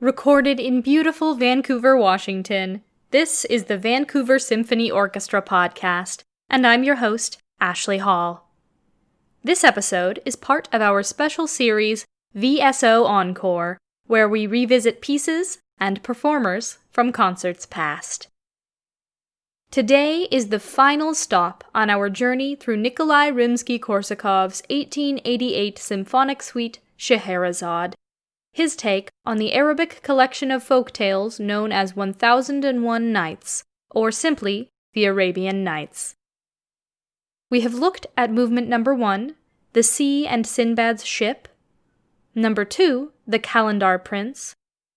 Recorded in beautiful Vancouver, Washington, this is the Vancouver Symphony Orchestra podcast, and I'm your host, Ashley Hall. This episode is part of our special series, VSO Encore, where we revisit pieces and performers from concerts past. Today is the final stop on our journey through Nikolai Rimsky-Korsakov's 1888 symphonic suite, Scheherazade, his take on the Arabic collection of folk tales known as 1001 Nights, or simply the Arabian Nights. We have looked at movement number 1, the sea and Sinbad's ship, number 2, the Calendar Prince,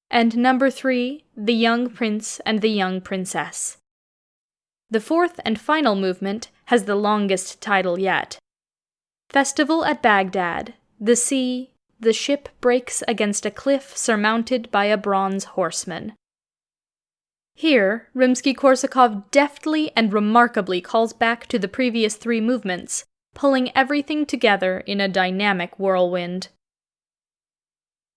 and number 3, the young prince and the young princess. The fourth and final movement has the longest title yet. Festival at Baghdad, the sea, the ship breaks against a cliff surmounted by a bronze horseman. Here, Rimsky-Korsakov deftly and remarkably calls back to the previous 3 movements, pulling everything together in a dynamic whirlwind.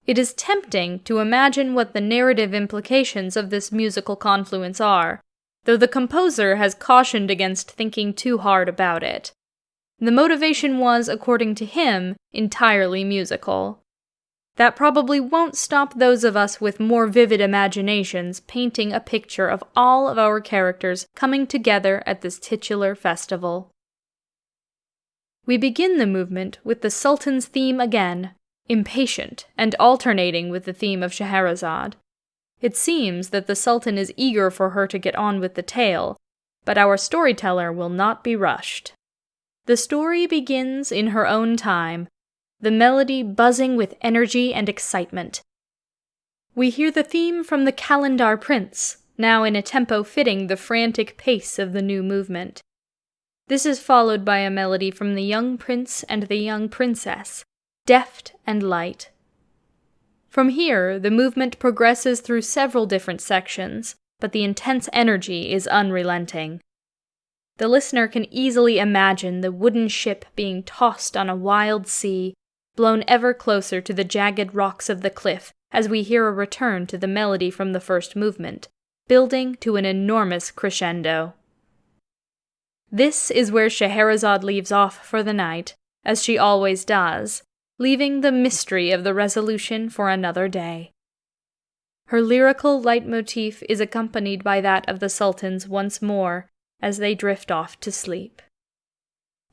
It is tempting to imagine what the narrative implications of this musical confluence are, though the composer has cautioned against thinking too hard about it. The motivation was, according to him, entirely musical. That probably won't stop those of us with more vivid imaginations painting a picture of all of our characters coming together at this titular festival. We begin the movement with the Sultan's theme again, impatient and alternating with the theme of Scheherazade. It seems that the Sultan is eager for her to get on with the tale, but our storyteller will not be rushed. The story begins in her own time, the melody buzzing with energy and excitement. We hear the theme from the Calendar Prince, now in a tempo fitting the frantic pace of the new movement. This is followed by a melody from the young prince and the young princess, deft and light. From here, the movement progresses through several different sections, but the intense energy is unrelenting. The listener can easily imagine the wooden ship being tossed on a wild sea, blown ever closer to the jagged rocks of the cliff as we hear a return to the melody from the first movement, building to an enormous crescendo. This is where Scheherazade leaves off for the night, as she always does, leaving the mystery of the resolution for another day. Her lyrical leitmotif is accompanied by that of the Sultan's once more, as they drift off to sleep.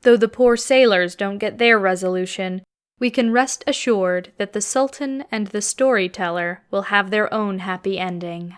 Though the poor sailors don't get their resolution, we can rest assured that the Sultan and the storyteller will have their own happy ending.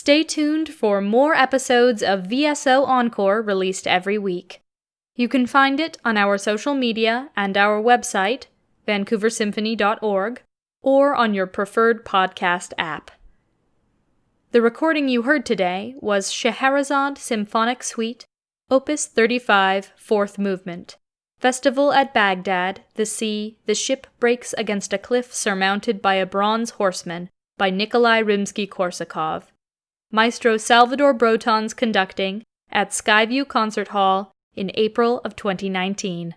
Stay tuned for more episodes of VSO Encore released every week. You can find it on our social media and our website, vancouversymphony.org, or on your preferred podcast app. The recording you heard today was Scheherazade Symphonic Suite, Opus 35, 4th Movement. Festival at Baghdad, the sea, the ship breaks against a cliff surmounted by a bronze horseman, by Nikolai Rimsky-Korsakov. Maestro Salvador Brotons conducting at Skyview Concert Hall in April of 2019.